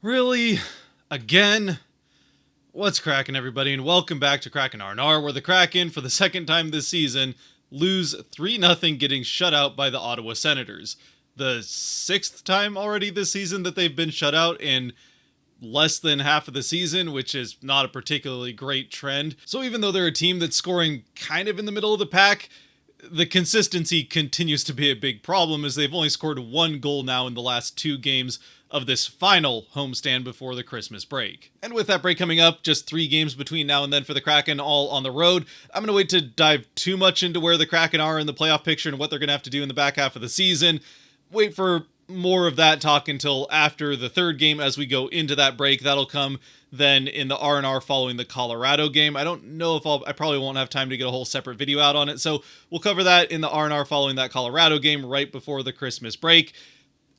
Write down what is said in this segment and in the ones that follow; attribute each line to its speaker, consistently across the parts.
Speaker 1: Really? Again? What's cracking, everybody, and welcome back to Kraken R&R, where the Kraken, for the second time this season, lose 3-0 getting shut out by the Ottawa Senators. The sixth time already this season that they've been shut out in less than half of the season, which is not a particularly great trend. So even though they're a team that's scoring kind of in the middle of the pack, the consistency continues to be a big problem, as they've only scored one goal now in the last two games of this final homestand before the Christmas break. And with that break coming up, just 3 games between now and then for the Kraken, all on the road, I'm going to wait to dive too much into where the Kraken are in the playoff picture and what they're going to have to do in the back half of the season. Wait for more of that talk until after the third game as we go into that break. That'll come then in the R&R following the Colorado game. I don't know if I probably won't have time to get a whole separate video out on it, so we'll cover that in the R&R following that Colorado game right before the Christmas break.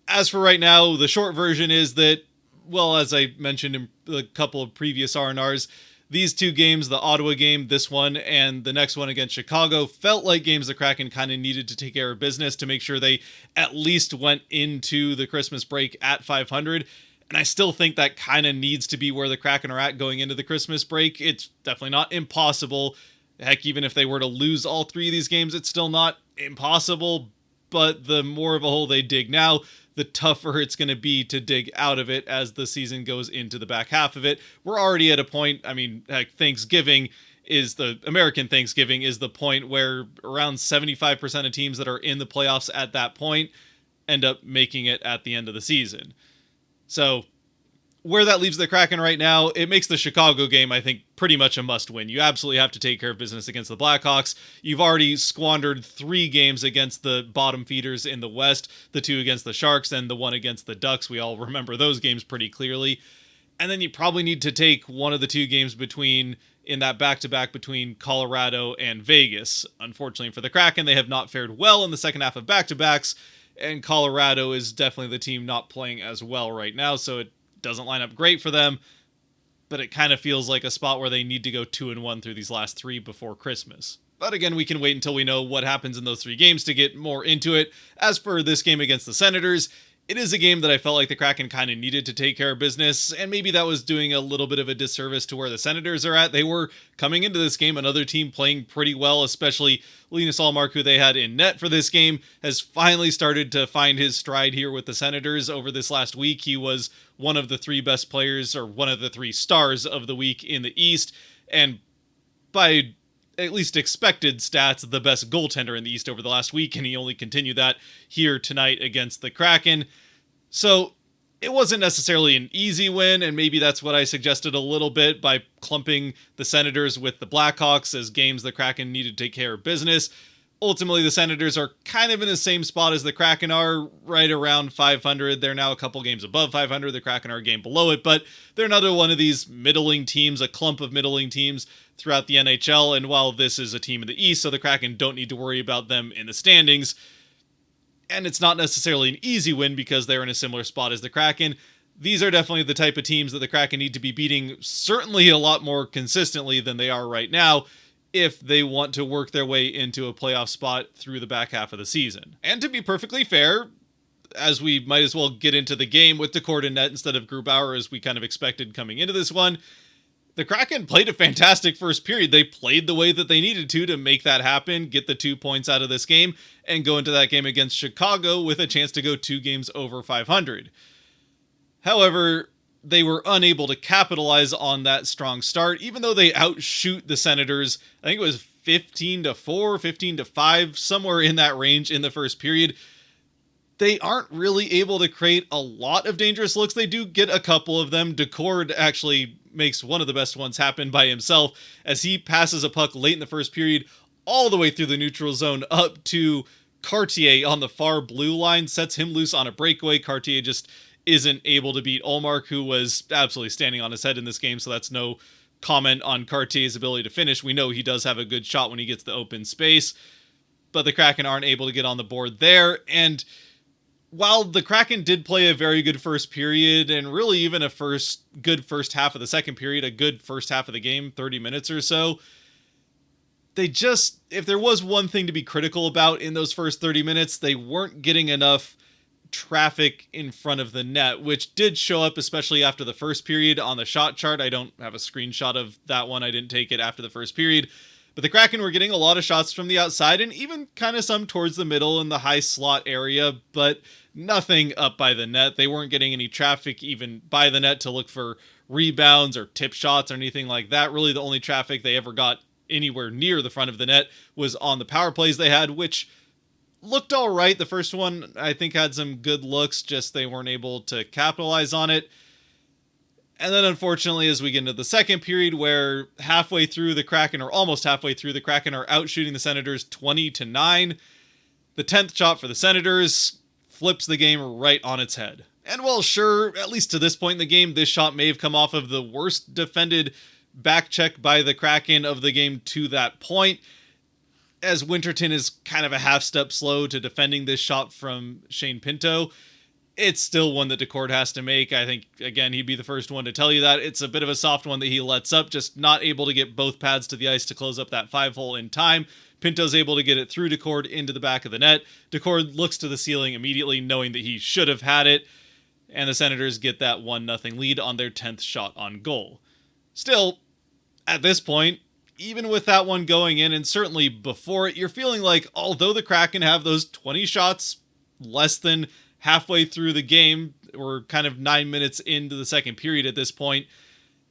Speaker 1: As for right now, the short version is that, well, as I mentioned in a couple of previous R&Rs, these two games, the Ottawa game, this one, and the next one against Chicago, felt like games the Kraken kind of needed to take care of business to make sure they at least went into the Christmas break at 500. And I still think that kind of needs to be where the Kraken are at going into the Christmas break. It's definitely not impossible. Heck, even if they were to lose all 3 of these games, it's still not impossible. But the more of a hole they dig now, the tougher it's going to be to dig out of it as the season goes into the back half of it. We're already at a point, I mean, heck, American Thanksgiving is the point where around 75% of teams that are in the playoffs at that point end up making it at the end of the season. So where that leaves the Kraken right now, it makes the Chicago game, I think, pretty much a must-win. You absolutely have to take care of business against the Blackhawks. You've already squandered 3 games against the bottom feeders in the West, the 2 against the Sharks and the 1 against the Ducks. We all remember those games pretty clearly. And then you probably need to take one of the 2 games in that back-to-back between Colorado and Vegas. Unfortunately for the Kraken, they have not fared well in the second half of back-to-backs, and Colorado is definitely the team not playing as well right now, so it doesn't line up great for them, but it kind of feels like a spot where they need to go 2-1 through these last 3 before Christmas. But again, we can wait until we know what happens in those 3 games to get more into it. As for this game against the Senators, it is a game that I felt like the Kraken kind of needed to take care of business, and maybe that was doing a little bit of a disservice to where the Senators are at. They were coming into this game, another team playing pretty well, especially Linus Ullmark, who they had in net for this game, has finally started to find his stride here with the Senators over this last week. He was one of the 3 best players, or one of the 3 stars of the week in the East, and by at least expected stats, the best goaltender in the East over the last week, and he only continued that here tonight against the Kraken. So it wasn't necessarily an easy win, and maybe that's what I suggested a little bit by clumping the Senators with the Blackhawks as games the Kraken needed to take care of business. Ultimately, the Senators are kind of in the same spot as the Kraken are, right around 500. They're now a couple games above 500. The Kraken are a game below it, but they're another one of these middling teams, a clump of middling teams throughout the NHL. And while this is a team in the East, so the Kraken don't need to worry about them in the standings, and it's not necessarily an easy win because they're in a similar spot as the Kraken, these are definitely the type of teams that the Kraken need to be beating, certainly a lot more consistently than they are right now, if they want to work their way into a playoff spot through the back half of the season. And to be perfectly fair, as we might as well get into the game with Decord in net instead of Grubauer as we kind of expected coming into this one, the Kraken played a fantastic first period. They played the way that they needed to make that happen, get the 2 points out of this game, and go into that game against Chicago with a chance to go 2 games over 500. However, they were unable to capitalize on that strong start, even though they outshoot the Senators. I think it was 15-4, 15-5, somewhere in that range in the first period. They aren't really able to create a lot of dangerous looks. They do get a couple of them. Decord actually makes one of the best ones happen by himself as he passes a puck late in the first period all the way through the neutral zone up to Cartier on the far blue line, sets him loose on a breakaway. Cartier just isn't able to beat Ullmark, who was absolutely standing on his head in this game, so that's no comment on Cartier's ability to finish. We know he does have a good shot when he gets the open space, but the Kraken aren't able to get on the board there. And while the Kraken did play a very good first period, and really even a good first half of the second period, a good first half of the game, 30 minutes or so, if there was one thing to be critical about in those first 30 minutes, they weren't getting enough traffic in front of the net, which did show up especially after the first period on the shot chart. I don't have a screenshot of that one. I didn't take it after the first period. But the Kraken were getting a lot of shots from the outside and even kind of some towards the middle in the high slot area, but nothing up by the net. They weren't getting any traffic even by the net to look for rebounds or tip shots or anything like that. Really, the only traffic they ever got anywhere near the front of the net was on the power plays they had, which looked all right. The first one, I think, had some good looks, just they weren't able to capitalize on it. And then, unfortunately, as we get into the second period, where halfway through the Kraken, or almost halfway through, the Kraken are out shooting the Senators 20-9. The 10th shot for the Senators flips the game right on its head. And while sure, at least to this point in the game, this shot may have come off of the worst defended back check by the Kraken of the game to that point, as Winterton is kind of a half step slow to defending this shot from Shane Pinto, it's still one that Decord has to make. I think, again, he'd be the first one to tell you that. It's a bit of a soft one that he lets up, just not able to get both pads to the ice to close up that 5-hole in time. Pinto's able to get it through Decord into the back of the net. Decord looks to the ceiling immediately, knowing that he should have had it, and the Senators get that 1-0 lead on their 10th shot on goal. Still, at this point, even with that one going in, and certainly before it, you're feeling like, although the Kraken have those 20 shots less than halfway through the game, we're kind of 9 minutes into the second period at this point,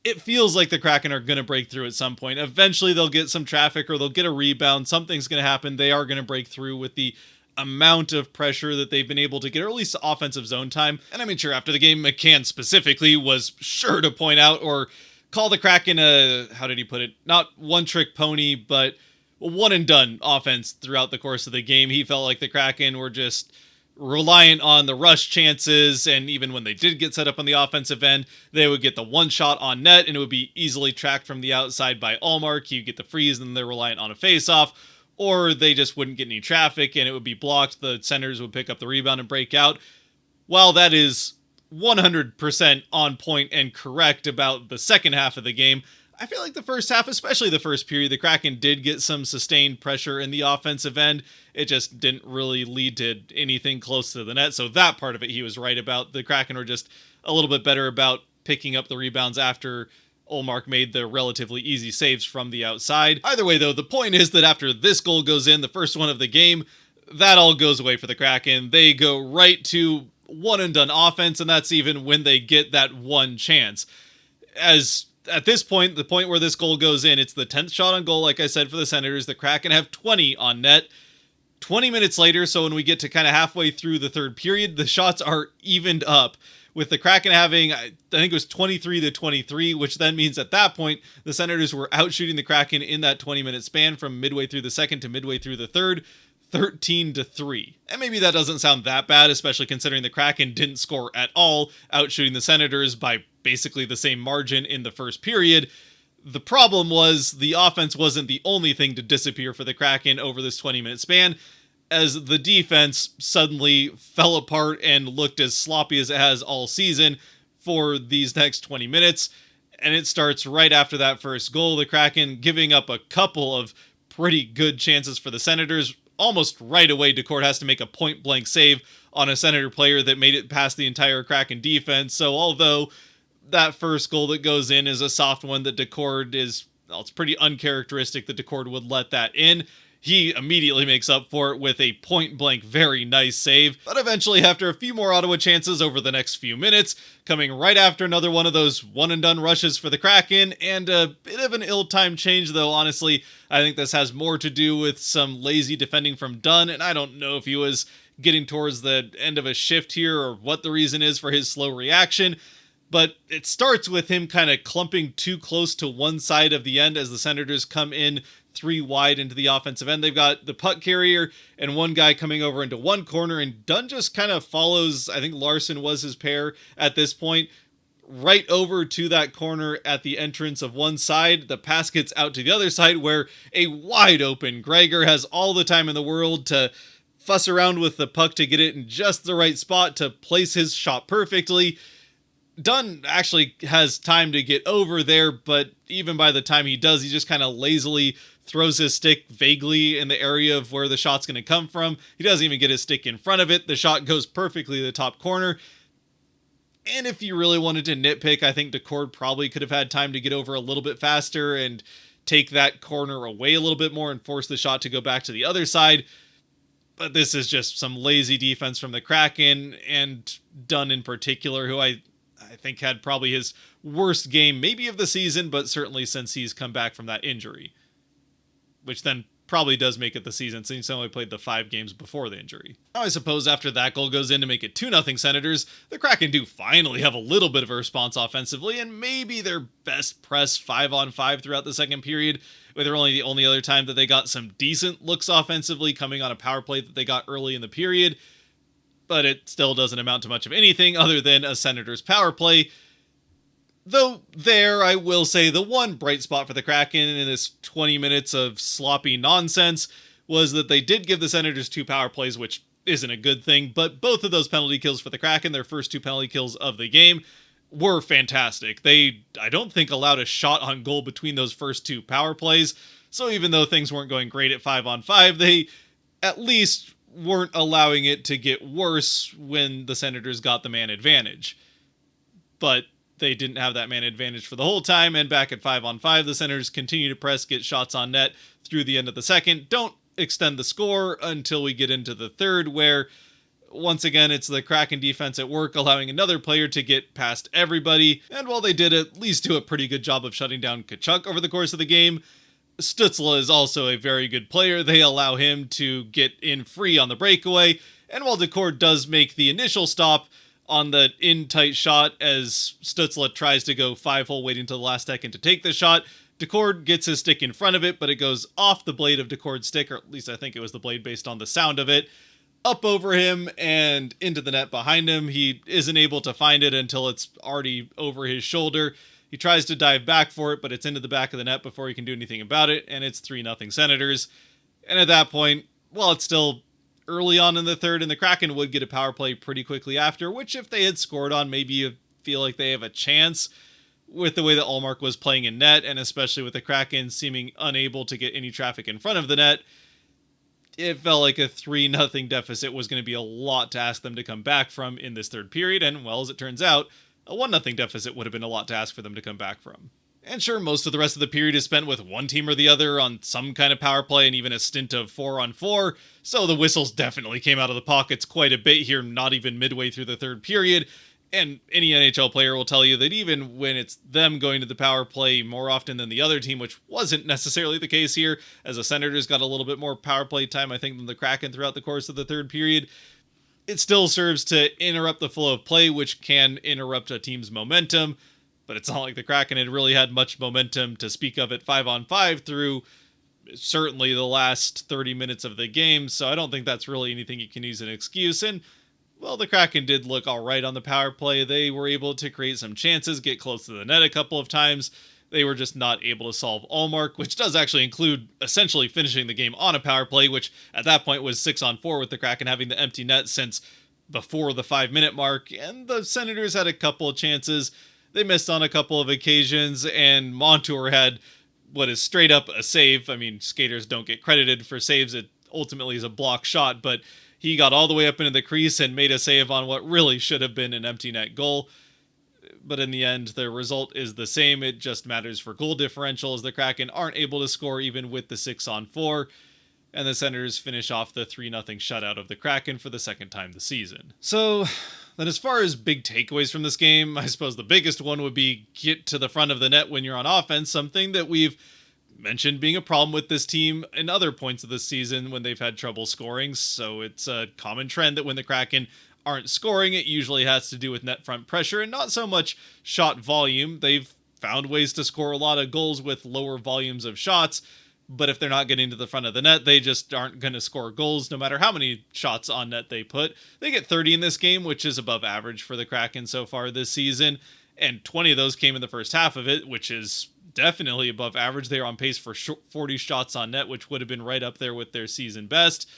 Speaker 1: it feels like the Kraken are going to break through at some point. Eventually they'll get some traffic or they'll get a rebound. Something's going to happen. They are going to break through with the amount of pressure that they've been able to get, or at least offensive zone time. And I mean, sure, after the game, McCann specifically was sure to point out or call the Kraken a, how did he put it? Not one-trick pony, but one-and-done offense throughout the course of the game. He felt like the Kraken were just reliant on the rush chances, and even when they did get set up on the offensive end, they would get the one shot on net, and it would be easily tracked from the outside by Ullmark. You get the freeze, and they're reliant on a face-off, or they just wouldn't get any traffic, and it would be blocked. The Senators would pick up the rebound and break out. While that is 100% on point and correct about the second half of the game, I feel like the first half, especially the first period, the Kraken did get some sustained pressure in the offensive end. It just didn't really lead to anything close to the net. So that part of it he was right about. The Kraken were just a little bit better about picking up the rebounds after Ullmark made the relatively easy saves from the outside. Either way, though, the point is that after this goal goes in, the first one of the game, that all goes away for the Kraken. They go right to one-and-done offense, and that's even when they get that one chance. As at this point, the point where this goal goes in, it's the 10th shot on goal, like I said, for the Senators. The Kraken have 20 on net. 20 minutes later, so when we get to kind of halfway through the third period, the shots are evened up, with the Kraken having, I think it was 23-23, which then means at that point, the Senators were out shooting the Kraken in that 20-minute span from midway through the second to midway through the third, 13-3. And maybe that doesn't sound that bad, especially considering the Kraken didn't score at all, out shooting the Senators by basically the same margin in the first period. The problem was the offense wasn't the only thing to disappear for the Kraken over this 20-minute span, as the defense suddenly fell apart and looked as sloppy as it has all season for these next 20 minutes. And it starts right after that first goal, the Kraken giving up a couple of pretty good chances for the Senators. Almost right away, Decord has to make a point-blank save on a Senator player that made it past the entire Kraken defense. So although that first goal that goes in is a soft one that Decord is, well, it's pretty uncharacteristic that Decord would let that in, he immediately makes up for it with a point-blank, very nice save. But eventually, after a few more Ottawa chances over the next few minutes, coming right after another one of those one-and-done rushes for the Kraken, and a bit of an ill-timed change, though, honestly. I think this has more to do with some lazy defending from Dunn, and I don't know if he was getting towards the end of a shift here or what the reason is for his slow reaction. But it starts with him kind of clumping too close to one side of the end as the Senators come in 3 wide into the offensive end. They've got the puck carrier and one guy coming over into one corner, and Dunn just kind of follows, I think Larson was his pair at this point, right over to that corner at the entrance of one side. The pass gets out to the other side where a wide open Gregor has all the time in the world to fuss around with the puck to get it in just the right spot to place his shot perfectly. Dunn actually has time to get over there, but even by the time he does, he just kind of lazily throws his stick vaguely in the area of where the shot's going to come from. He doesn't even get his stick in front of it. The shot goes perfectly to the top corner. And if you really wanted to nitpick, I think Decord probably could have had time to get over a little bit faster and take that corner away a little bit more and force the shot to go back to the other side. But this is just some lazy defense from the Kraken, and Dunn in particular, who I think had probably his worst game maybe of the season, but certainly since he's come back from that injury. Which then probably does make it the season, since he's only played the 5 games before the injury. Now I suppose after that goal goes in to make it 2-0 Senators, the Kraken do finally have a little bit of a response offensively, and maybe their best press 5-on-5 throughout the second period, with only the only other time that they got some decent looks offensively coming on a power play that they got early in the period. But it still doesn't amount to much of anything other than a Senators power play. Though there, I will say the one bright spot for the Kraken in this 20 minutes of sloppy nonsense was that they did give the Senators 2 power plays, which isn't a good thing, but both of those penalty kills for the Kraken, their first 2 penalty kills of the game, were fantastic. They, I don't think, allowed a shot on goal between those first 2 power plays, so even though things weren't going great at 5-on-5, they at least weren't allowing it to get worse when the Senators got the man advantage. But they didn't have that man advantage for the whole time, and back at 5-on-5, the Senators continue to press, get shots on net through the end of the second, don't extend the score until we get into the third, where once again it's the Kraken defense at work, allowing another player to get past everybody, and while they did at least do a pretty good job of shutting down Tkachuk over the course of the game, Stützle is also a very good player. They allow him to get in free on the breakaway, and while Decord does make the initial stop on the in-tight shot as Stützle tries to go 5-hole waiting until the last second to take the shot, Decord gets his stick in front of it, but it goes off the blade of Decord's stick, or at least I think it was the blade based on the sound of it, up over him and into the net behind him. He isn't able to find it until it's already over his shoulder. He tries to dive back for it, but it's into the back of the net before he can do anything about it, and it's 3-0 Senators. And at that point, well, it's still early on in the third, and the Kraken would get a power play pretty quickly after, which if they had scored on, maybe you feel like they have a chance with the way that Ullmark was playing in net, and especially with the Kraken seeming unable to get any traffic in front of the net. It felt like a 3-0 deficit was going to be a lot to ask them to come back from in this third period, and well, as it turns out, a 1-0 deficit would have been a lot to ask for them to come back from. And sure, most of the rest of the period is spent with one team or the other on some kind of power play and even a stint of 4-on-4, so the whistles definitely came out of the pockets quite a bit here, not even midway through the third period. And any NHL player will tell you that even when it's them going to the power play more often than the other team, which wasn't necessarily the case here, as the Senators got a little bit more power play time, I think, than the Kraken throughout the course of the third period, it still serves to interrupt the flow of play, which can interrupt a team's momentum. But it's not like the Kraken had really had much momentum to speak of at 5-on-5 through certainly the last 30 minutes of the game, so I don't think that's really anything you can use as an excuse. And well, the Kraken did look all right on the power play. They were able to create some chances, get close to the net a couple of times. They were just not able to solve Ullmark, which does actually include essentially finishing the game on a power play, which at that point was 6-on-4 with the Kraken having the empty net since before the 5-minute mark. And the Senators had a couple of chances. They missed on a couple of occasions, and Montour had what is straight up a save. I mean, skaters don't get credited for saves. It ultimately is a block shot, but he got all the way up into the crease and made a save on what really should have been an empty net goal. But in the end, the result is the same. It just matters for goal differential, as the Kraken aren't able to score even with the 6-on-4. And the Senators finish off the 3-0 shutout of the Kraken for the second time this season. So then as far as big takeaways from this game, I suppose the biggest one would be get to the front of the net when you're on offense, something that we've mentioned being a problem with this team in other points of the season when they've had trouble scoring. So it's a common trend that when the Kraken aren't scoring, it usually has to do with net front pressure and not so much shot volume. They've found ways to score a lot of goals with lower volumes of shots, but if they're not getting to the front of the net, they just aren't going to score goals no matter how many shots on net they put. They get 30 in this game, which is above average for the Kraken so far this season, and 20 of those came in the first half of it, which is definitely above average. They are on pace for 40 shots on net, which would have been right up there with their season best,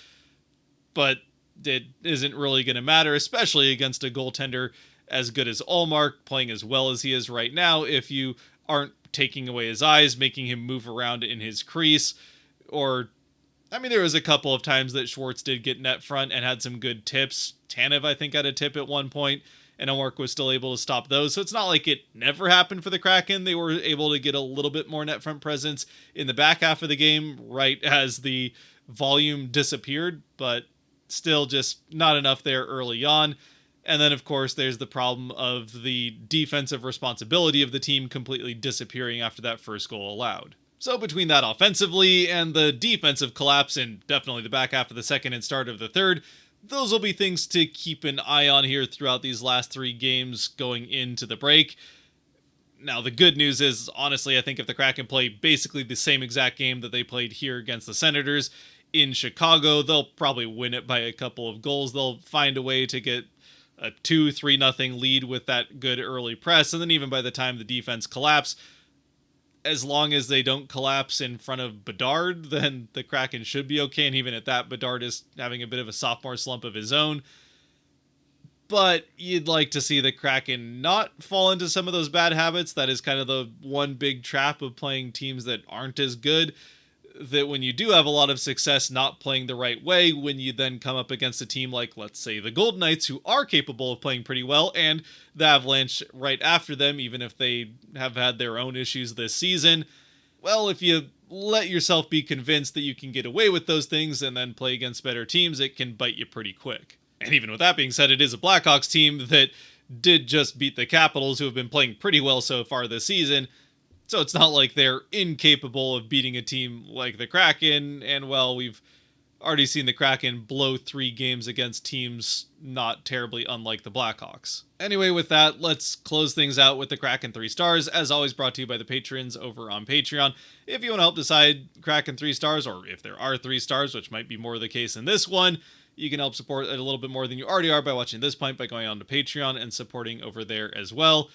Speaker 1: but it isn't really going to matter, especially against a goaltender as good as Ullmark, playing as well as he is right now, if you aren't taking away his eyes, making him move around in his crease, or I mean, there was a couple of times that Schwarz did get net front and had some good tips. Tanev, I think, had a tip at one point, and Ullmark was still able to stop those. So it's not like it never happened for the Kraken. They were able to get a little bit more net front presence in the back half of the game, right as the volume disappeared, but still just not enough there early on. And then, of course, there's the problem of the defensive responsibility of the team completely disappearing after that first goal allowed. So between that offensively and the defensive collapse in definitely the back half of the second and start of the third, those will be things to keep an eye on here throughout these last 3 games going into the break. Now, the good news is, honestly, I think if the Kraken play basically the same exact game that they played here against the Senators in Chicago, they'll probably win it by a couple of goals. They'll find a way to get a 2-3-0 lead with that good early press, and then even by the time the defense collapse, as long as they don't collapse in front of Bedard, then the Kraken should be okay. And even at that, Bedard is having a bit of a sophomore slump of his own. But you'd like to see the Kraken not fall into some of those bad habits. That is kind of the one big trap of playing teams that aren't as good. That when you do have a lot of success not playing the right way, when you then come up against a team like, let's say, the Golden Knights, who are capable of playing pretty well, and the Avalanche right after them, even if they have had their own issues this season, well, if you let yourself be convinced that you can get away with those things and then play against better teams, it can bite you pretty quick. And even with that being said, it is a Blackhawks team that did just beat the Capitals, who have been playing pretty well so far this season. So it's not like they're incapable of beating a team like the Kraken. And, well, we've already seen the Kraken blow 3 games against teams not terribly unlike the Blackhawks. Anyway, with that, let's close things out with the Kraken 3 stars. As always, brought to you by the patrons over on Patreon. If you want to help decide Kraken 3 stars, or if there are 3 stars, which might be more the case in this one, you can help support it a little bit more than you already are by watching this point, by going on to Patreon and supporting over there as well.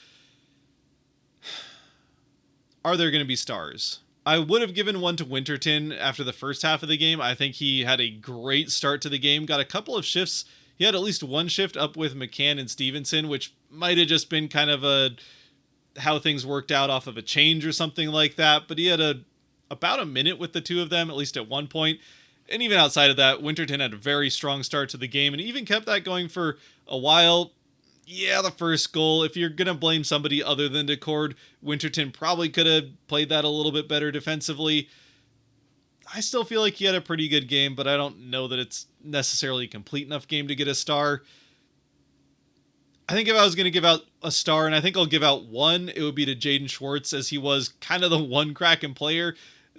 Speaker 1: Are there going to be stars? I would have given one to Winterton after the first half of the game. I think he had a great start to the game, got a couple of shifts. He had at least one shift up with McCann and Stevenson, which might have just been kind of how things worked out off of a change or something like that. But he had about a minute with the two of them, at least at one point. And even outside of that, Winterton had a very strong start to the game and even kept that going for a while. Yeah, the first goal, if you're going to blame somebody other than Decord, Winterton probably could have played that a little bit better defensively. I still feel like he had a pretty good game, but I don't know that it's necessarily a complete enough game to get a star. I think if I was going to give out a star, and I think I'll give out one, it would be to Jaden Schwarz, as he was kind of the one Kraken player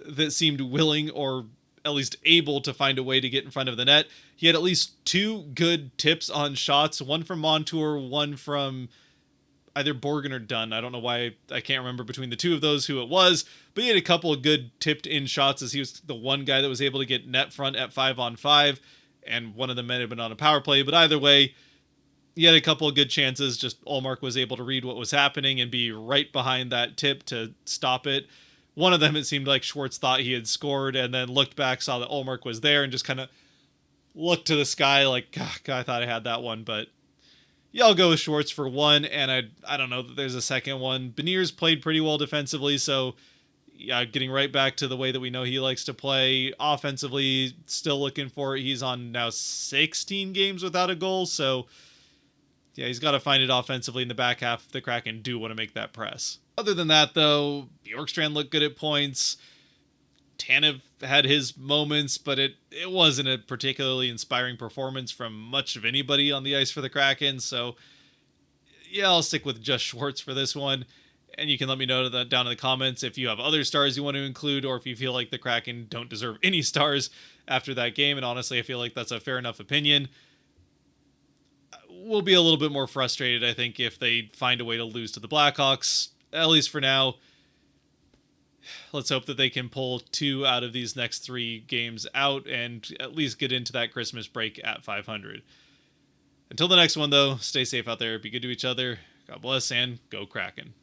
Speaker 1: that seemed willing or at least able to find a way to get in front of the net. He had at least 2 good tips on shots, one from Montour, one from either Borgen or Dunn. I don't know why I can't remember between the two of those who it was, but he had a couple of good tipped in shots, as he was the one guy that was able to get net front at 5-on-5, and one of them might have been on a power play, but either way, he had a couple of good chances. Just Ullmark was able to read what was happening and be right behind that tip to stop it. One of them, it seemed like Schwarz thought he had scored and then looked back, saw that Ullmark was there, and just kind of looked to the sky like, God, I thought I had that one. But yeah, I'll go with Schwarz for one, and I don't know that there's a second one. Beniers played pretty well defensively, so yeah, getting right back to the way that we know he likes to play. Offensively, still looking for it. He's on now 16 games without a goal, so yeah, he's got to find it offensively in the back half if the Kraken do want to make that press. Other than that, though, Bjorkstrand looked good at points. Tanev had his moments, but it wasn't a particularly inspiring performance from much of anybody on the ice for the Kraken. So, yeah, I'll stick with just Schwarz for this one. And you can let me know that down in the comments if you have other stars you want to include, or if you feel like the Kraken don't deserve any stars after that game. And honestly, I feel like that's a fair enough opinion. We'll be a little bit more frustrated, I think, if they find a way to lose to the Blackhawks. At least for now. Let's hope that they can pull 2 out of these next 3 games out and at least get into that Christmas break at 500. Until the next one, though, stay safe out there, be good to each other, God bless, and go Kraken.